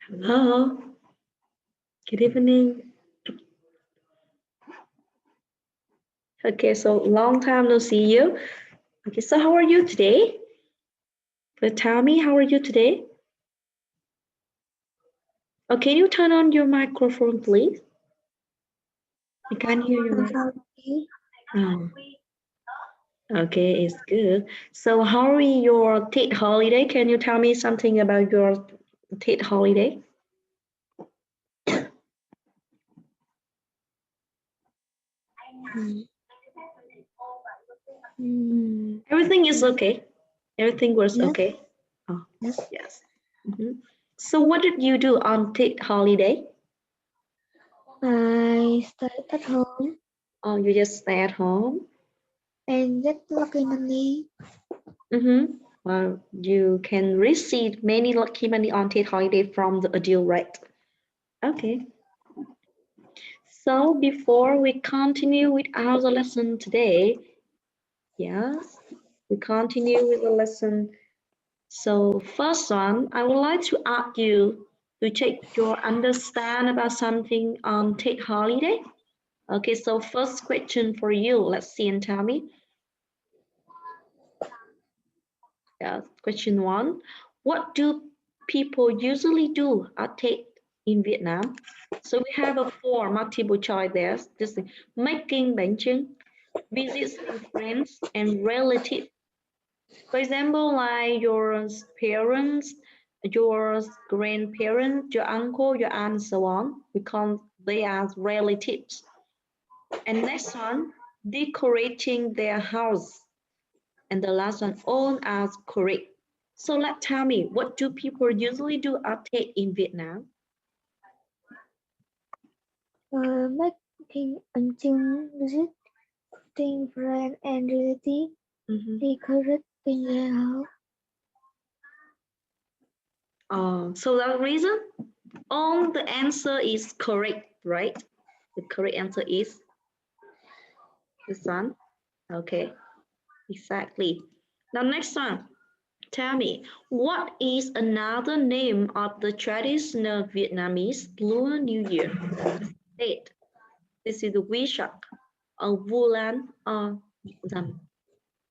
Hello. Good evening. Okay, so long time no see you. Okay, so how are you today? But tell me, how are you today? Oh, can you turn on your microphone, please? I can't hear you. I'm Right? fine. Oh, okay, it's good. So how are your Tet holiday? Can you tell me something about your Tet holiday? Everything is okay. Everything was Yes. okay. Oh, Yes. yes. Mhm. So what did you do on Tet holiday? I stayed at home Oh, you just stay at home? and get lucky money. Well, you can receive many lucky money on Tet holiday from the adult, right? Okay. So before we continue with our lesson today, yes, we continue with the lesson. So first one, I would like to ask you to check your understand about something on Tet holiday. Okay, so first question for you. Let's see and tell me. Yeah, question one. What do people usually do at Tet in Vietnam? So we have a four multiple choice there. Just making bánh chưng, visiting friends and relatives. For example, like your parents, your grandparents, your uncle, your aunt, so on. We call they as relatives. And next one, decorating their house. And the last one, own as correct. So tell me, what do people usually do at Tet in Vietnam? Making bánh visiting friends and relatives, Mhm. decorating their house. So that reason, all the answer is correct, right? The correct answer is this one. Okay, exactly. Now next one, tell me, what is another name of the traditional Vietnamese Lunar New Year? Date. This is the Wishak, or Vulan, or Dam.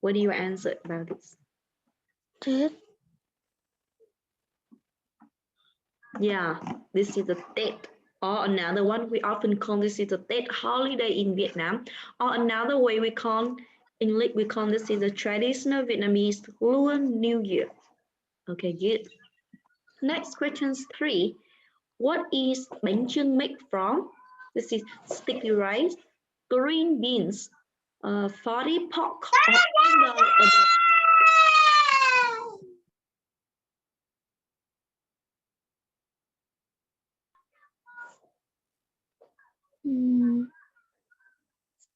What do you answer about this? Tết. Yeah, this is the Tết. Or another one, we often call this is the Tết holiday in Vietnam. Or another way we call English, we call this is the traditional Vietnamese Lunar New Year. Okay, good. Next question 3. What is bánh chưng made from? This is sticky rice, green beans, fatty pork, or all the above.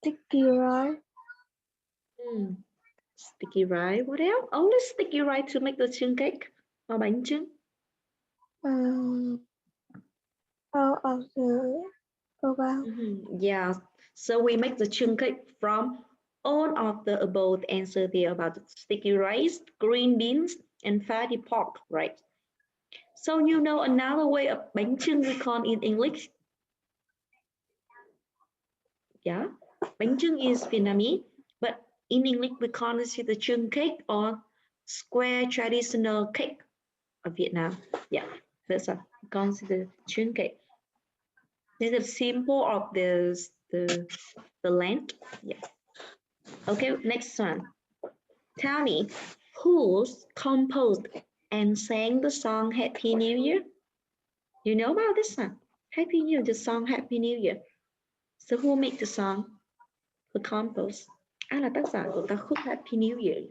Sticky rice. Sticky rice. What else? Only sticky rice to make the chưng cake or bánh chưng. Out of the about. Yeah. So we make the chưng cake from all of the above answer there about the sticky rice, green beans, and fatty pork, right? So you know another way of bánh chưng we call in English. Yeah, bánh chưng is Vietnamese, but in English we call it the chưng cake or square traditional cake of Vietnam. Yeah, that's a considered chưng cake. This is a symbol of the land. Yeah. Okay, next one. Tell me, who's composed and sang the song Happy New Year? You know about this song? Happy New Year, the song Happy New Year. So who made the song? Who composed? Ai là tác giả của ca khúc Happy New Year?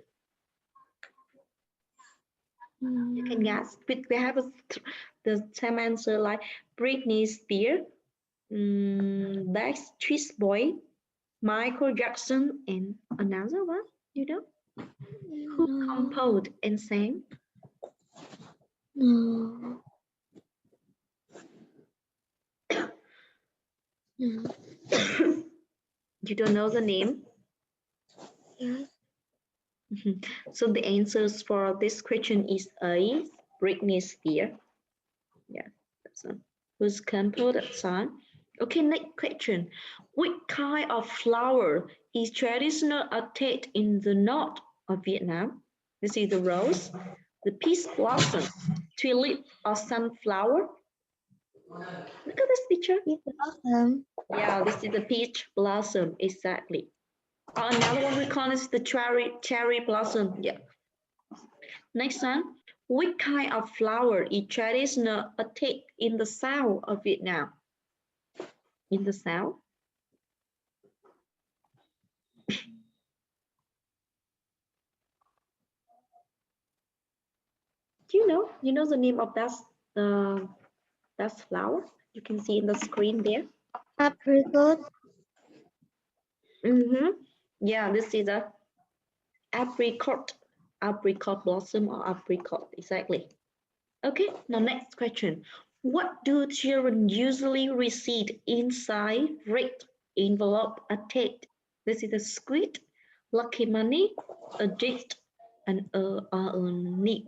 You can guess. We have the same answer like Britney Spears, Backstreet Boy, Michael Jackson, and another one. You know who composed and sang? No. You don't know the name? Yes. So the answers for this question is A, Britney Spears. Yeah, So who's composed that song? Okay, next question. What kind of flower is traditional attacked in the north of Vietnam? This is the rose, the peach blossom, tulip, or sunflower. Look at this picture. Peach blossom. Yeah, this is the peach blossom, exactly. Another one we call is the cherry blossom. Yeah. Next one. What kind of flower is traditional attacked in the south of Vietnam? In the south? Do you know? You know the name of that flower? You can see in the screen there. Apricot. Yeah, this is a apricot blossom or apricot, exactly. Okay, now next question. What do children usually receive inside red envelope attached? This is a squid, lucky money, a gift, and a nip.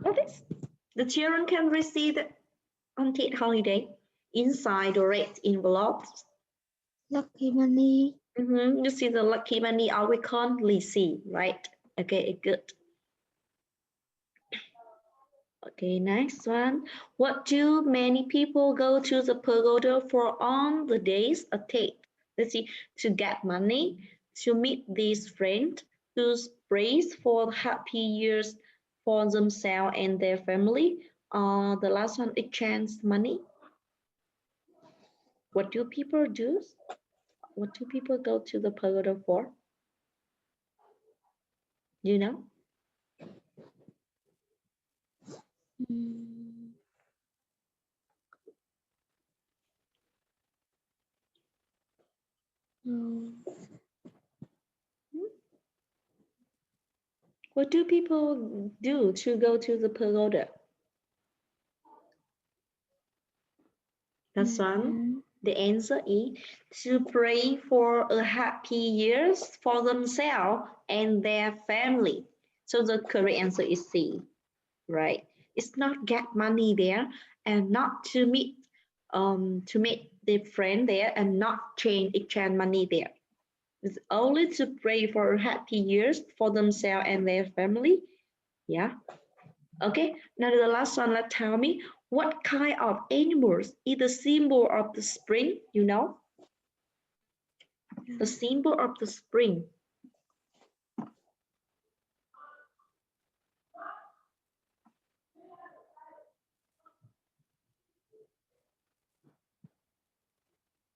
What is? The children can receive on Tet holiday inside the red envelopes. Lucky money. You see the lucky money or we call lisi, right? Okay, good. Okay, next one. What do many people go to the pagoda for on the days of Tet? Let's see, to get money, to meet these friends, to praise for happy years for themselves and their family. The last one, exchange money. What do people do? What do people go to the pagoda for? You know? No. What do people do to go to the pagoda? That's one. The answer is to pray for a happy years for themselves and their family. So the correct answer is C, right? It's not get money there and not to meet the friend there and not exchange money there. It's only to pray for happy years for themselves and their family. Yeah. Okay. Now the last one, let's tell me what kind of animals is the symbol of the spring? You know, the symbol of the spring.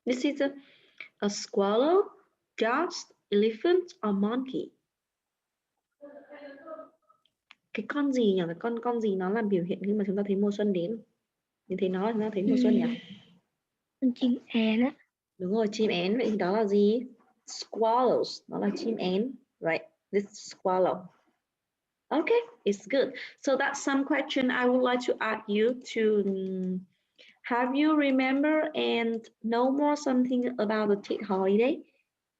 This is a squirrel, dog, elephant, or monkey. Cái con gì nhỉ? Con gì nó làm biểu hiện khi mà chúng ta thấy mùa xuân đến? Nhìn thấy nó chúng ta thấy mùa xuân nhỉ? Con chim én á. Đúng rồi, chim én. Vậy thì đó là gì? Squirrels. Nó là chim én. Right. This squirrel. Okay, it's good. So that's some question I would like to ask you to have you remember and know more something about the Tet holiday.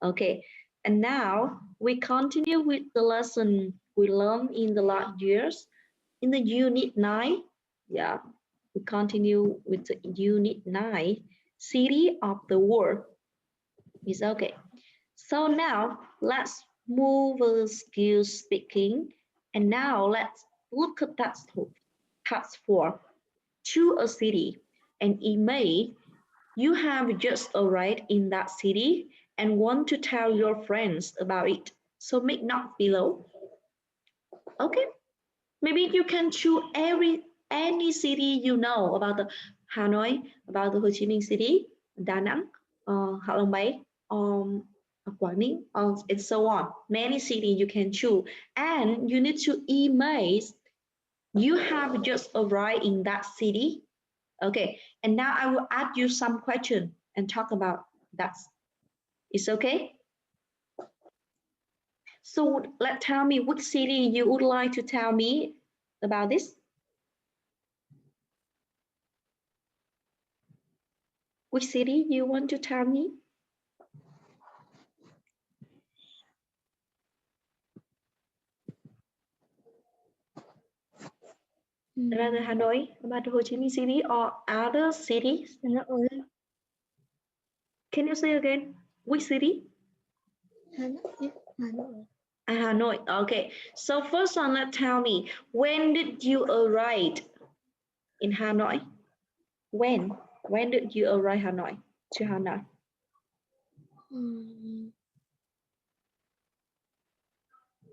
Okay, and now we continue with the lesson we learned in the last years in the unit 9. Yeah, we continue with the unit 9, City of the World. It's okay. So now let's move the skills speaking. And now let's look at task 4. Choose a city and imagine you have just arrived in that city and want to tell your friends about it. So make note below. Okay. Maybe you can choose any city you know about the Hanoi, about the Ho Chi Minh City, Da Nang, Hạ Long Bay, Quảng Ninh, and so on. Many cities you can choose, and you need to email. You have just arrived in that city. Okay, and now I will ask you some questions and talk about that. It's okay? So tell me which city you would like to tell me about this. Which city you want to tell me? Rather Hanoi, about Ho Chi Minh City or other cities? Hà Nội. Can you say again? Which city? Hà Nội. Hà Nội. Hanoi. Okay. So first one, tell me, when did you arrive in Hanoi? When? When did you arrive Hanoi? To Hanoi?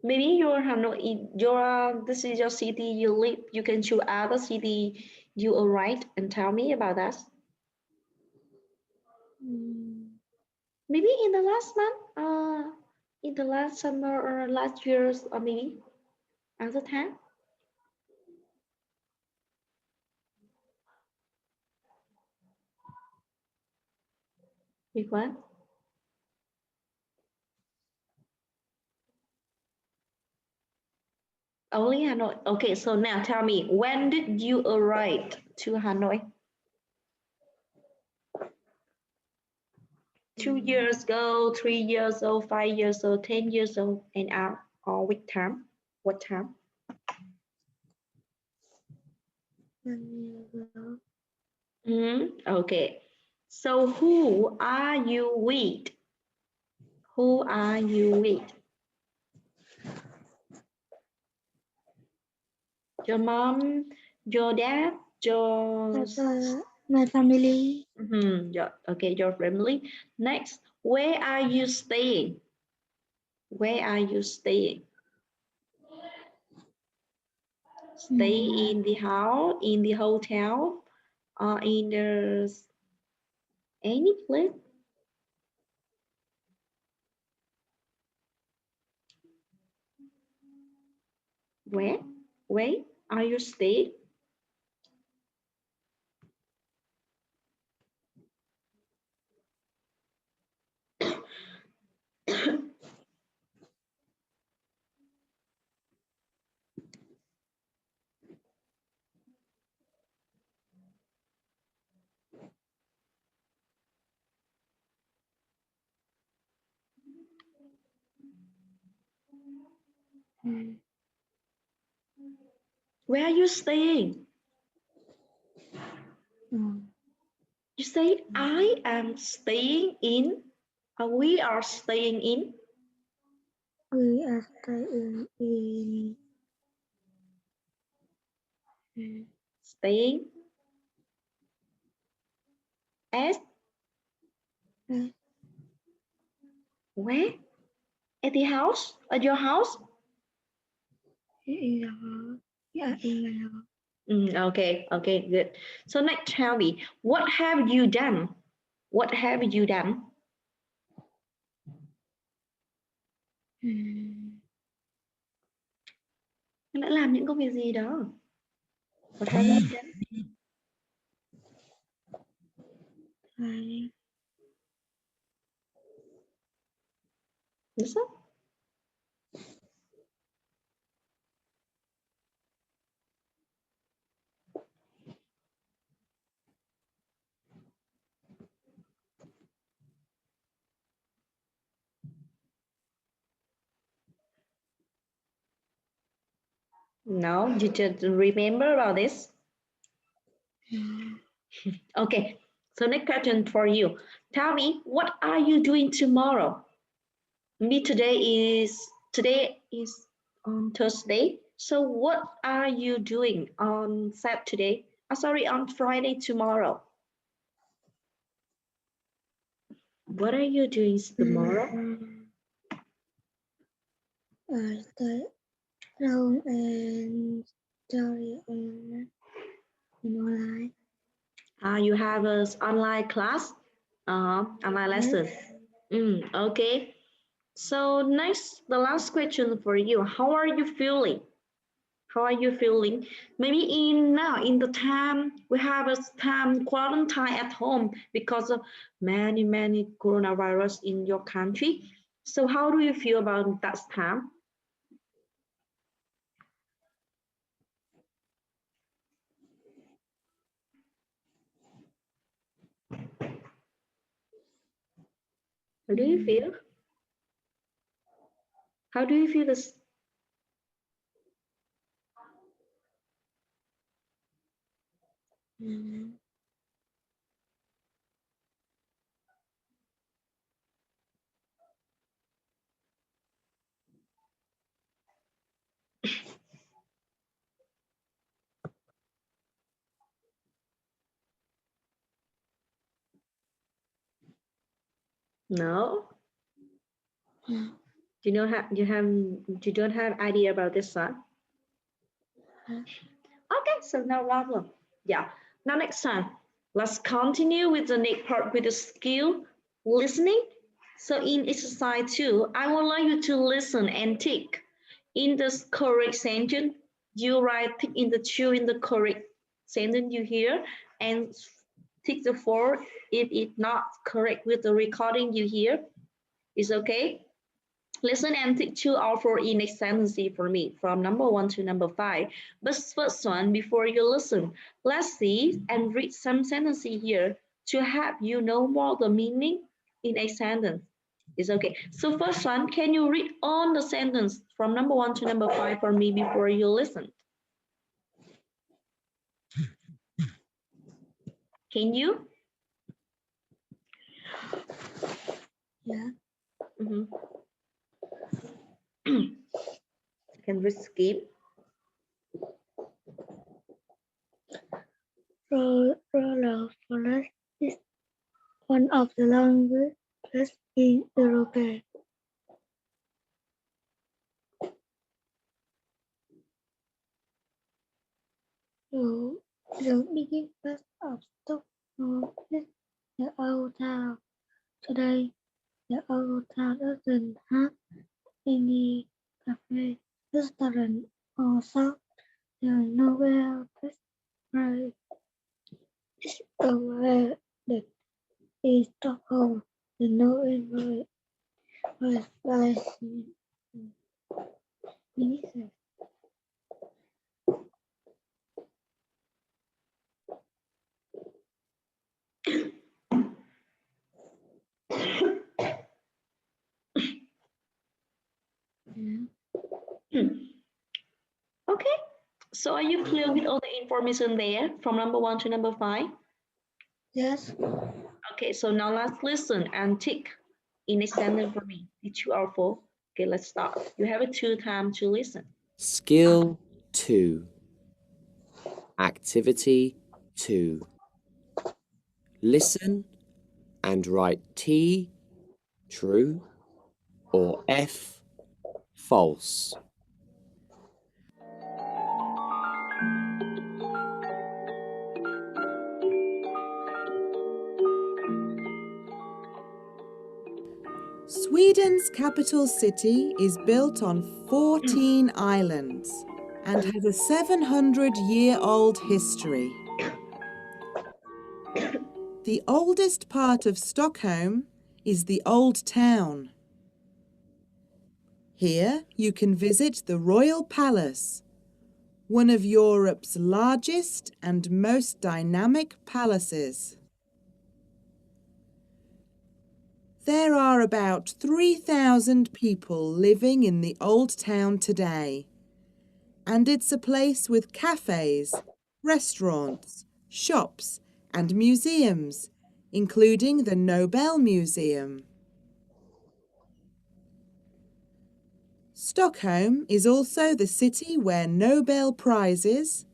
Maybe your Hanoi, your this is your city you live. You can choose other city you arrived and tell me about that. Maybe in the last month, in the last summer or last years, or maybe other time. Which one? Only Hanoi. Okay, so now tell me, when did you arrive to Hanoi? 2 years ago, 3 years old, 5 years old, 10 years old, and out, or which time? What time? 1 year ago. Okay. So who are you with? Who are you with? Your mom, your dad, your My family. your family. Next, where are you staying? Where are you staying? Stay in the house, in the hotel, or in the any place? Where? Where are you staying? Where are you staying? You say, I am staying in, or we are staying in? We are staying Staying at where? At the house? At your house? in the house. Yeah, in my house. Okay, good. So next tell me, what have you done? What have you done? Em đã làm những công việc gì đó? What have you done? Yes, sir? No, you just remember about this? Okay, so next question for you. Tell me, what are you doing tomorrow? Maybe today is on Thursday. So what are you doing on Saturday? Sorry, on Friday tomorrow. What are you doing tomorrow? Stay home and study online. You have an online class, online lesson. Okay. So next, the last question for you. How are you feeling? How are you feeling? Maybe in the time we have a time quarantine at home because of many coronavirus in your country. So how do you feel about that time? How do you feel? How do you feel this? No. Yeah. You don't have idea about this one? Yeah. Okay, so no problem. Yeah. Now next time, let's continue with the next part with the skill listening. So in exercise 2, I would like you to listen and tick. In the correct sentence, you write tick in the two in the correct sentence you hear and tick the four if it's not correct with the recording you hear. Is okay? Listen and take 2 or 4 in sentence for me from number 1 to number 5. But first one, before you listen, let's see and read some sentences here to help you know more the meaning in a sentence. It's okay. So first one, can you read all the sentence from number 1 to number 5 for me before you listen? Can you? Yeah. Mm-hmm. Can we skip? Roller forest is one of the longest in Europe. So, the biggest part of Stockholm is the old town. Today, the old town doesn't have any cafe, restaurant, or shop. There is nowhere Peace Prize is aware that in Stockholm, the Nobel Prize minister. Okay. So are you clear with all the information there from number 1 to number 5? Yes. Okay, so now let's listen and tick in a sentence for me. The 2 or 4. Okay, let's start. You have a 2 time to listen. Skill 2. Activity 2. Listen and write T, true, or F, false. Sweden's capital city is built on 14 islands and has a 700-year-old history. The oldest part of Stockholm is the Old Town. Here you can visit the Royal Palace, one of Europe's largest and most dynamic palaces. There are about 3,000 people living in the Old Town today, and it's a place with cafes, restaurants, shops, and museums, including the Nobel Museum. Stockholm is also the city where Nobel Prizes,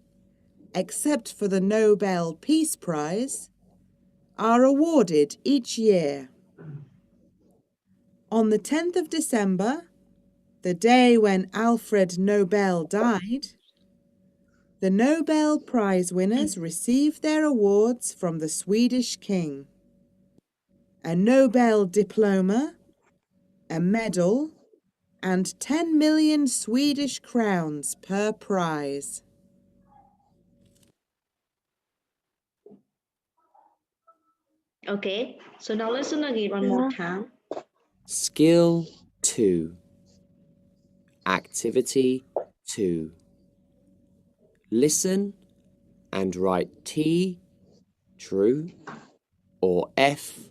except for the Nobel Peace Prize, are awarded each year. On the 10th of December, the day when Alfred Nobel died, the Nobel Prize winners received their awards from the Swedish king. A Nobel diploma, a medal, and 10 million Swedish crowns per prize. Okay, so now listen again one more time. Skill 2. Activity 2. Listen and write T, true, or F,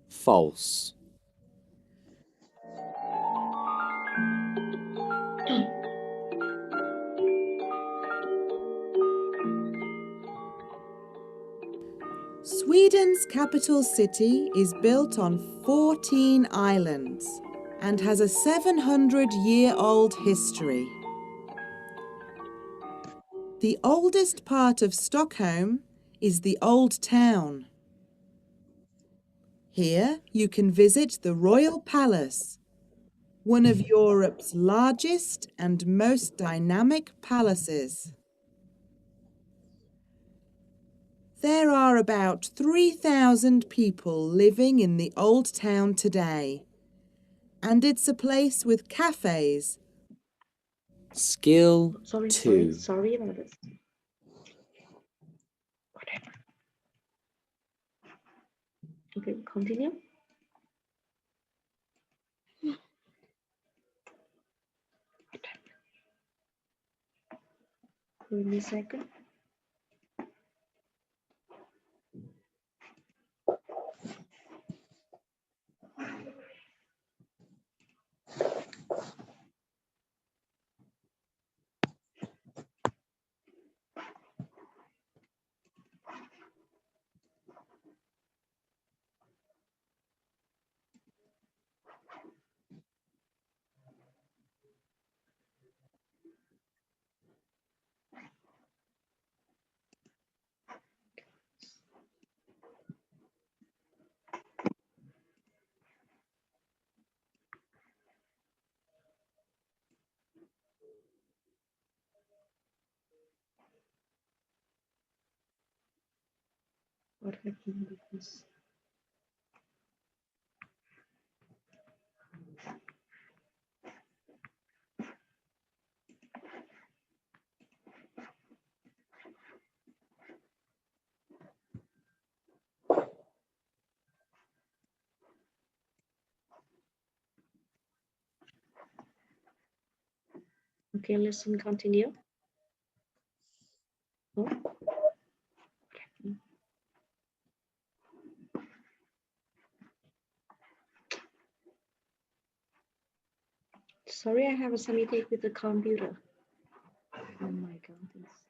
false. Sweden's capital city is built on 14 islands and has a 700-year-old history. The oldest part of Stockholm is the Old Town. Here you can visit the Royal Palace, one of Europe's largest and most dynamic palaces. There are about 3,000 people living in the Old Town today, and it's a place with cafes. Skill Sorry, 2. sorry about this. Whatever. Okay, continue. Give me a second. What happened with this? Okay, listen, continue. Oh. Sorry, I have some mistake with the computer. Oh my goodness.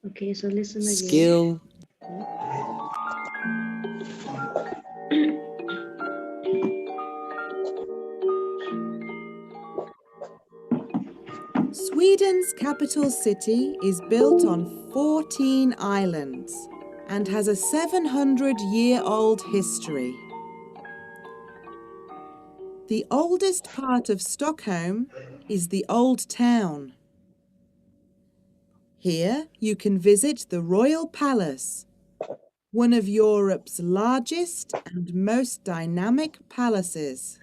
Okay, so listen again. Skill. Sweden's capital city is built on 14 islands and has a 700-year-old history. The oldest part of Stockholm is the Old Town. Here you can visit the Royal Palace, one of Europe's largest and most dynamic palaces.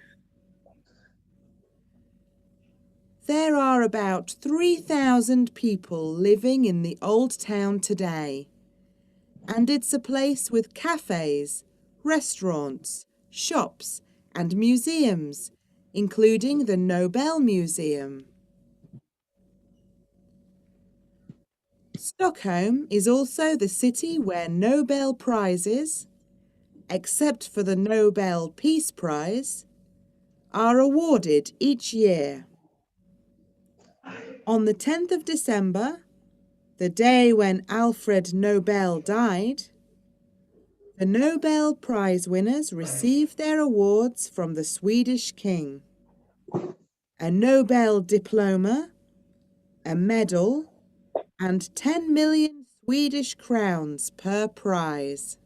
There are about 3,000 people living in the Old Town today, and it's a place with cafes, restaurants, shops, and museums, including the Nobel Museum. Stockholm is also the city where Nobel Prizes, except for the Nobel Peace Prize, are awarded each year. On the 10th of December, the day when Alfred Nobel died, the Nobel Prize winners received their awards from the Swedish king. A Nobel diploma, a medal, and 10 million Swedish crowns per prize.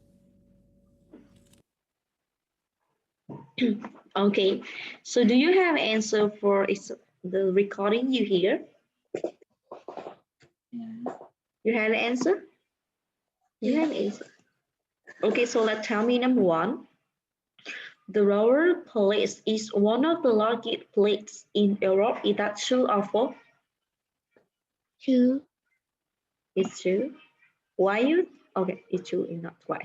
Okay, so do you have answer for the recording you hear? Yeah. You have an answer? You have an answer. Okay, so let's tell me number one. The Royal Palace is one of the largest palaces in Europe. Is that true or false? True. It's true. Why you? Okay, it's true. It's not why.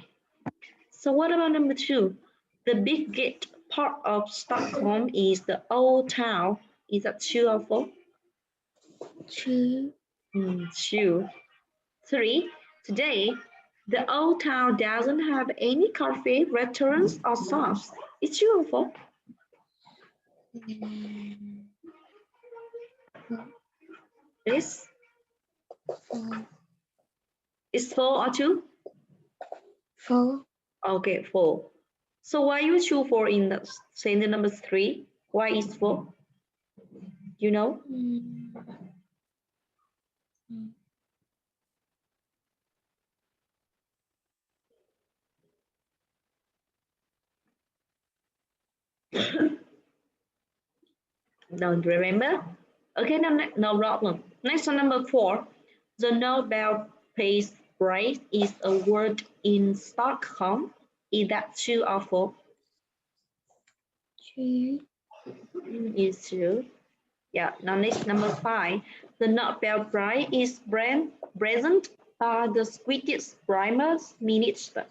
So what about number two? The biggest part of Stockholm is the old town. Is that true or false? True. True. Three. Today, the old town doesn't have any cafe, restaurants, or shops. It's true or false? Mm, It's Four. it's false or true? Four. Okay, four. So why you choose four in the sentence number three? Why is four? You know? Mm, mm. Don't remember? Okay, no problem. Next one, number four. The Nobel Peace Prize is awarded in Stockholm. Is that true or false? True. It's true. Yeah, now next number five. The Nobel Prize is present by the Swedish Prime Minister.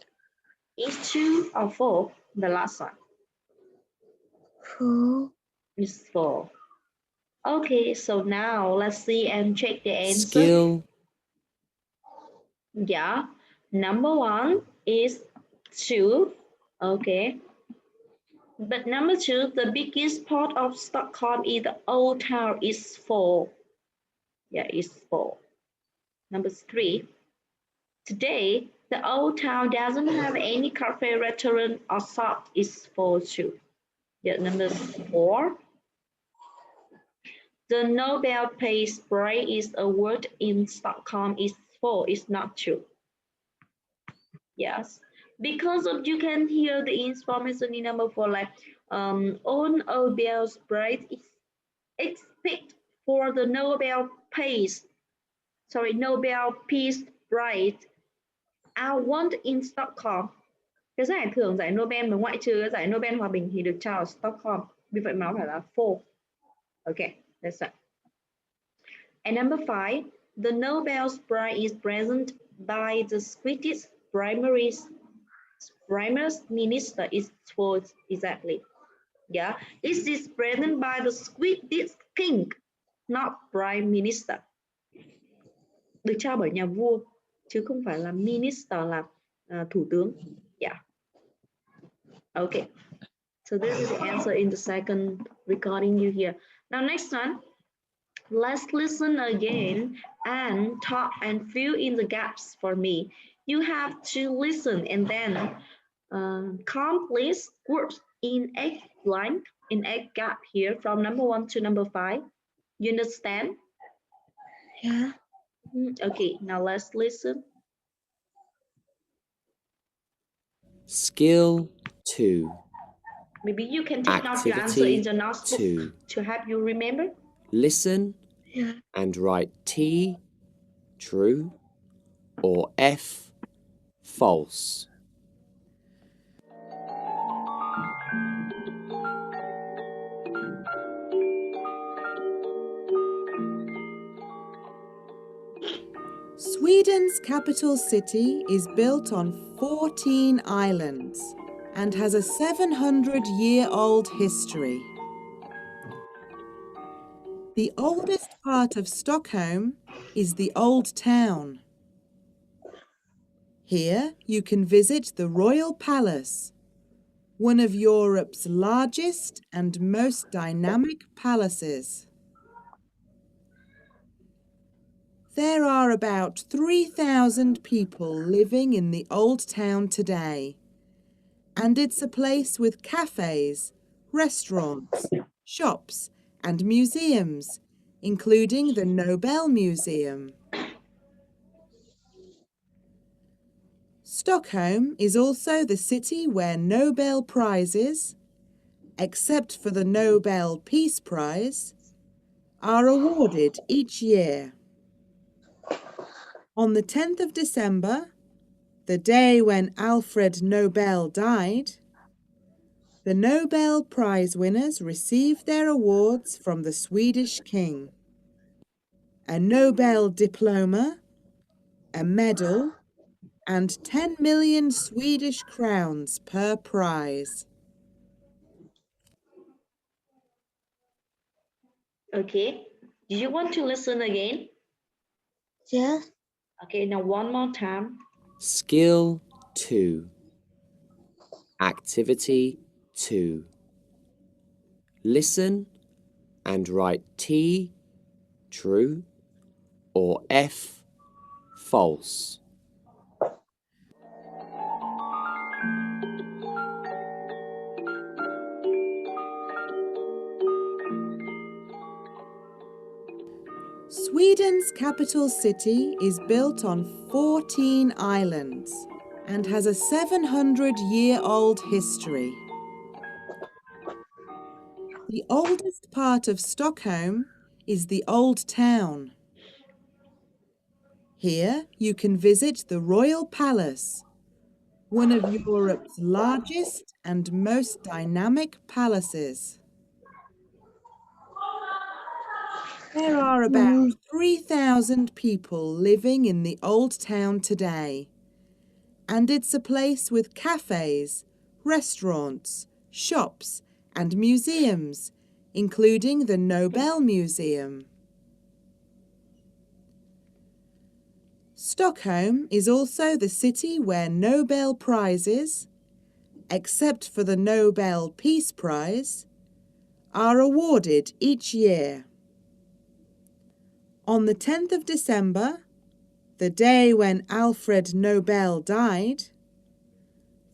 Is true or false? The last one Four. is false. Okay, so now let's see and check the answer. Skill. Yeah, number one is true. Okay. But number two, the biggest part of Stockholm is the old town is full. Yeah, it's full. Number three, today the old town doesn't have any cafe, restaurant, or shop. Is full too. Yeah, number four, the Nobel Peace Prize is award in Stockholm is full. It's not true. Yes, because of you can hear the information in number four, like on Nobel Prize is expect for the Nobel Peace Prize award in Stockholm. Cái giải thưởng giải Nobel mà ngoại trừ giải Nobel hòa bình thì được trao ở Stockholm. Vì vậy mà nó phải là full. Okay, that's it. And number five, the Nobel Prize is present by the Swedish Prime Minister is for exactly. Yeah, it is present by the Swedish king, not prime minister. Được trao bởi nhà vua chứ không phải là minister là thủ tướng. Yeah. Okay. So this is the answer in the second recording you hear. Now next one, let's listen again and talk and fill in the gaps for me. You have to listen and then complete words in egg blank, in egg gap here from number one to number five. You understand? Yeah. Okay, now let's listen. Skill 2. Maybe you can take out your answer in the notebook 2. to help you remember. Listen Yeah. and write T, true, or F, false. Sweden's capital city is built on 14 islands and has a 700-year-old history. The oldest part of Stockholm is the Old Town. Here you can visit the Royal Palace, one of Europe's largest and most dynamic palaces. There are about 3,000 people living in the Old Town today, and it's a place with cafes, restaurants, shops, and museums, including the Nobel Museum. Stockholm is also the city where Nobel Prizes, except for the Nobel Peace Prize, are awarded each year. On the 10th of December, the day when Alfred Nobel died, the Nobel Prize winners received their awards from the Swedish king. A Nobel diploma, a medal, and 10 million Swedish crowns per prize. Okay. Do you want to listen again? Yes. Okay, now one more time. Skill 2. Activity 2. Listen and write T, true, or F, false. Sweden's capital city is built on 14 islands and has a 700-year-old history. The oldest part of Stockholm is the Old Town. Here you can visit the Royal Palace, one of Europe's largest and most dynamic palaces. There are about 3,000 people living in the Old Town today, and it's a place with cafes, restaurants, shops, and museums, including the Nobel Museum. Stockholm is also the city where Nobel Prizes, except for the Nobel Peace Prize, are awarded each year. On the 10th of December, the day when Alfred Nobel died,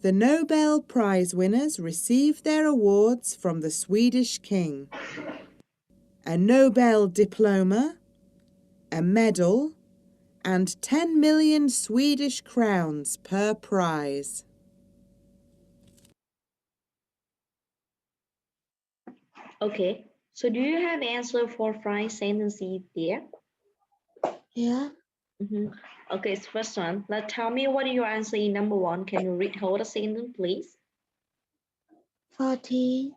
the Nobel Prize winners received their awards from the Swedish king. A Nobel diploma, a medal, and 10 million Swedish crowns per prize. Okay, so do you have answer for five sentences there? Yeah. Okay, it's first one. Now tell me what your answer in number one. Can you read whole the sentence, please? 40.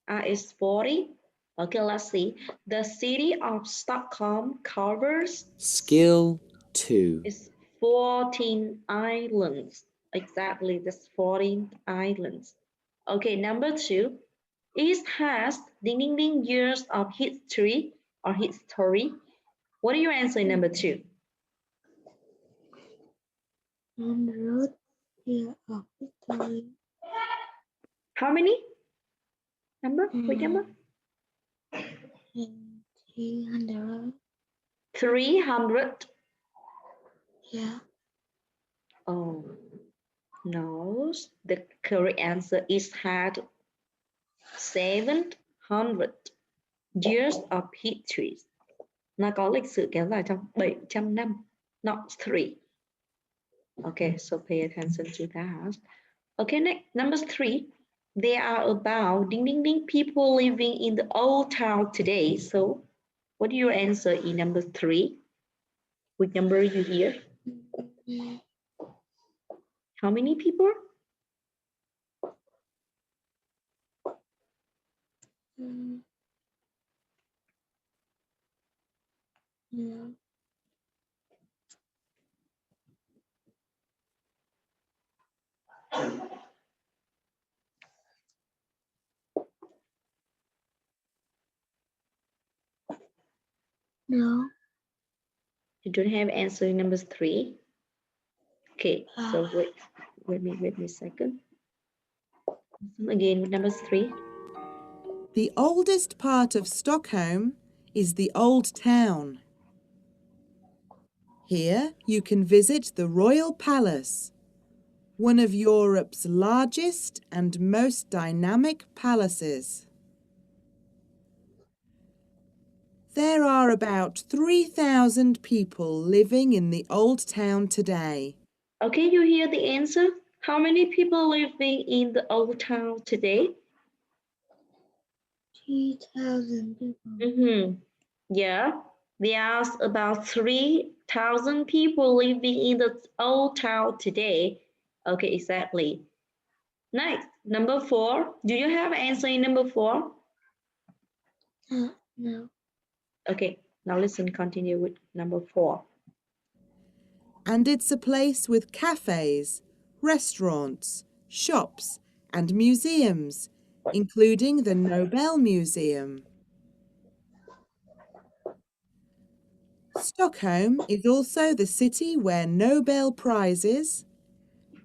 It's 40. Okay, let's see. The city of Stockholm covers Skill 2. is 14 islands. Exactly, that's 14 islands. Okay, number two. It has ding years of history or history. What do you answer in number two? 100 year of history. How many? Number? Which number? 300. 300. Yeah. Oh, no. The correct answer is had 700 years of history. Nó có lịch sử kéo dài trong 700 năm. Not 3. Okay, so pay attention to that. Okay, next, number 3. There are about people living in the old town today. So, what do you answer in number 3? Which number you hear? How many people? Yeah. No. You don't have answer in number 3. Okay, so wait me a second. Again with number 3. The oldest part of Stockholm is the Old Town. Here you can visit the Royal Palace, one of Europe's largest and most dynamic palaces. There are about 3,000 people living in the Old Town today. Okay, you hear the answer? How many people living in the old town today? 3,000 people. Yeah. There's about 3,000 people living in the old town today. Okay, exactly. Next, number 4. Do you have answer in number 4? No. Okay, now listen, continue with number 4. And it's a place with cafes, restaurants, shops, and museums, including the Nobel Museum. Stockholm is also the city where Nobel Prizes,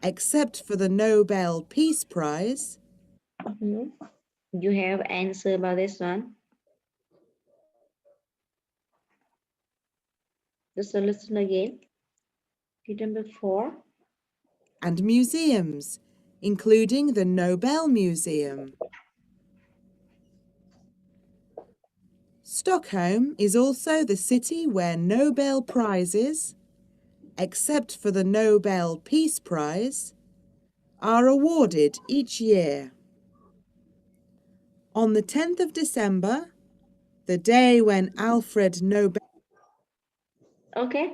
except for the Nobel Peace Prize, You have answer about this one? Just listen again. Number 4. and museums, including the Nobel Museum. Stockholm is also the city where Nobel Prizes, except for the Nobel Peace Prize, are awarded each year. On the 10th of December, the day when Alfred Nobel... Okay.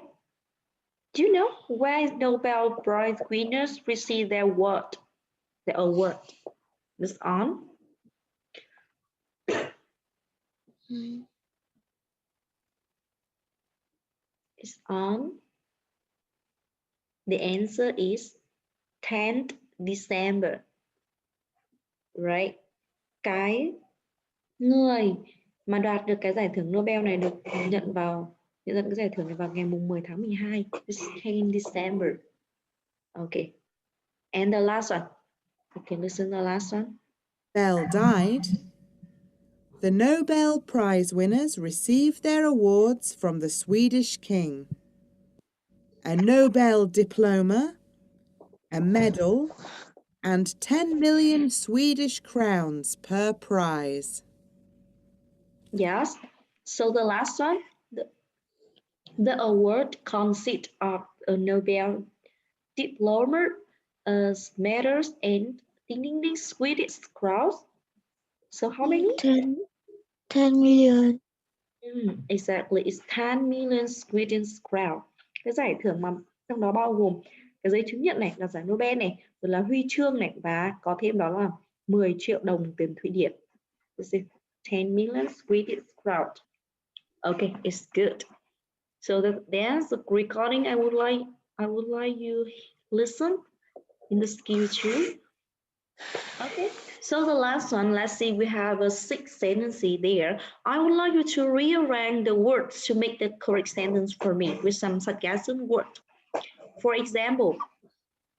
Do you know where Nobel Prize winners receive their award? The award. This on? It's on. The answer is 10th December. Right? Cái người mà đoạt được cái giải thưởng Nobel này được nhận cái giải thưởng này vào ngày mùng 10 tháng 12. It's 10 December. Okay. And the last one. Okay, listen to the last one. Bell died, the Nobel Prize winners received their awards from the Swedish king. A Nobel diploma, a medal, and 10 million Swedish crowns per prize. Yes. So the last one, the award consists of a Nobel diploma, medals, and ding ding ding Swedish crowns. So how many? 10 million. Exactly, it's 10 million Swedish crown. Cái giải thưởng mà trong đó bao gồm cái giấy chứng nhận này là giải Nobel này, rồi là huy chương này và có thêm đó là 10 triệu đồng tiền Thụy Điển. This is 10 million Swedish crown. Okay, it's good. So there's the recording I would like you listen in the skill 2. Okay, so the last one, let's see, we have a 6 sentences there. I would like you to rearrange the words to make the correct sentence for me with some sarcasm word. For example,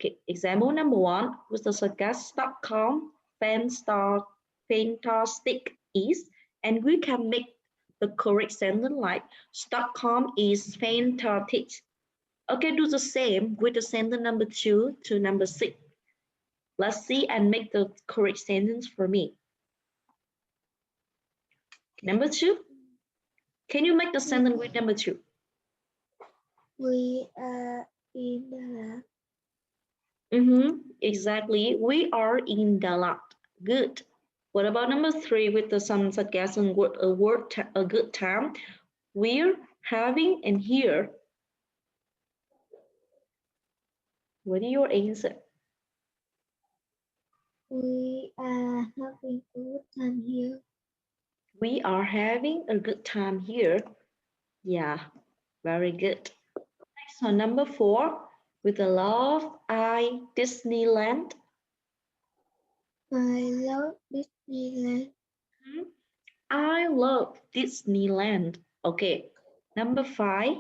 okay, example number 1 with the sarcasm Stockholm fantastic is, and we can make the correct sentence like Stockholm is fantastic. Okay, do the same with the sentence number 2 to number 6. Let's see and make the correct sentence for me. Number 2. Can you make the sentence with number 2? We are in the Exactly. We are in Dalat. Good. What about number 3 with the some sarcasm word, a good time? We're having and here. What is your answer? We are having a good time here. We are having a good time here. Yeah, very good. Next one, number 4, with the love I Disneyland. I love Disneyland. I love Disneyland. Okay, number 5.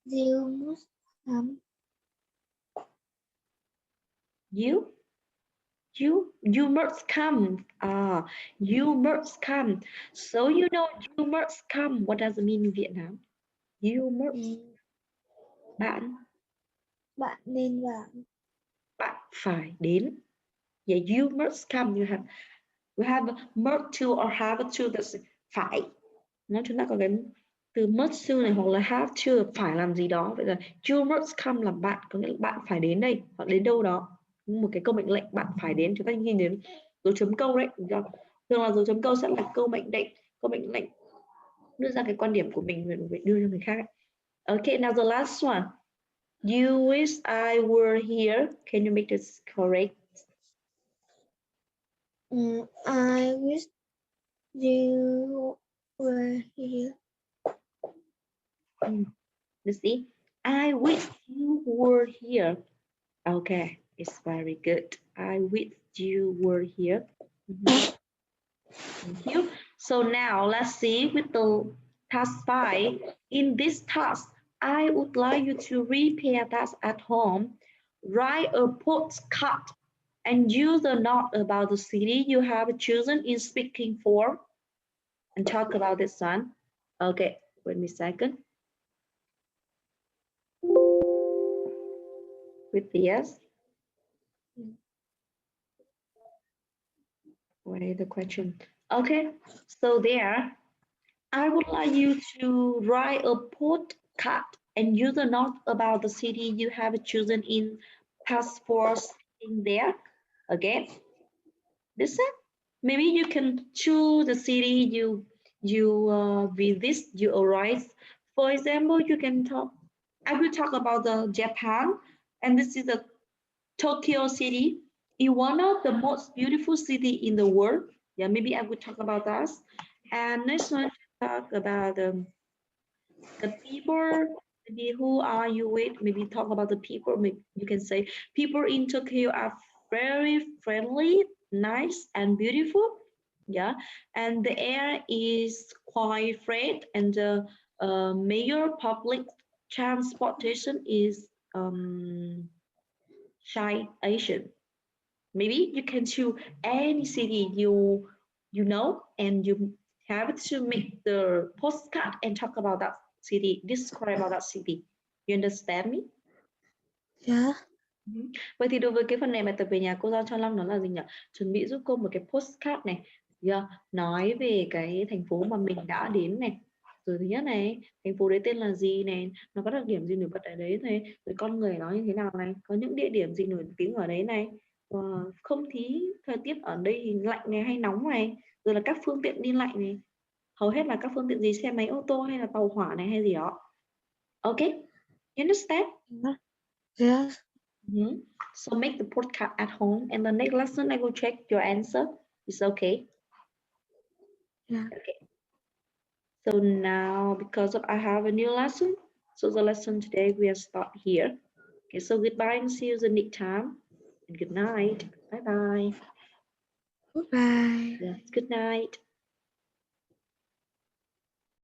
You must come. You must come. You must come. So you must come. What does it mean in Vietnam? You must. Bạn nên vào. Bạn phải đến. Yeah, you must come. We have must to or have to. That's phải. Nó chúng ta có cái từ must to này hoặc là have to, phải làm gì đó. Vậy là you must come là bạn, có nghĩa là bạn phải đến đây hoặc đến đâu đó. Một cái câu mệnh lệnh bạn phải đến, chúng ta nhìn đến dấu chấm câu đấy. Thường là dấu chấm câu sẽ là câu mệnh lệnh có mệnh lệnh đưa ra cái quan điểm của mình phải đưa cho người khác. Okay, now the last one. You wish I were here. Can you make this correct? I wish you were here. Let's see. I wish you were here. Okay, it's very good. I wish you were here. Thank you. So now let's see with the task 5. In this task, I would like you to repair task at home. Write a postcard and use a note about the city you have chosen in speaking form and talk about this one. Okay, wait me a second. With the yes. Wait the question. Okay, so there, I would like you to write a postcard and use a note about the city you have chosen in passport in there. Okay, listen. Maybe you can choose the city you visit, you arrive. For example, you can talk. I will talk about the Japan, and this is the Tokyo city. Is one of the most beautiful city in the world. Yeah, maybe I will talk about that. And next one, talk about the people. Maybe who are you with? Maybe talk about the people. Maybe you can say people in Tokyo are very friendly, nice, and beautiful. Yeah, and the air is quite fresh, and the major public transportation is Asian. Maybe you can choose any city you know, and you have to make the postcard and talk about that city, describe about that city. You understand me? Yeah. Vậy thì đối với cái phần này bài tập về nhà, cô giao cho Long đó là gì nhỉ? Chuẩn bị giúp cô một cái postcard này, yeah. Nói về cái thành phố mà mình đã đến này. Rồi thứ nhất này, thành phố đấy tên là gì này, nó có đặc điểm gì nổi bật ở đấy này, rồi con người nó như thế nào này, có những địa điểm gì nổi tiếng ở đấy này, không khí thời tiết ở đây thì lạnh này hay nóng này, rồi là các phương tiện đi lại này, hầu hết là các phương tiện gì, xe máy, ô tô hay là tàu hỏa này hay gì đó. Okay, you understand? Yeah. So make the podcast at home, and the next lesson I will check your answer. It's okay. Yeah. Okay. So now, because of I have a new lesson, so the lesson today we are start here. Okay. So goodbye and see you the next time. And good night. Bye bye. Goodbye. Yes. Good night.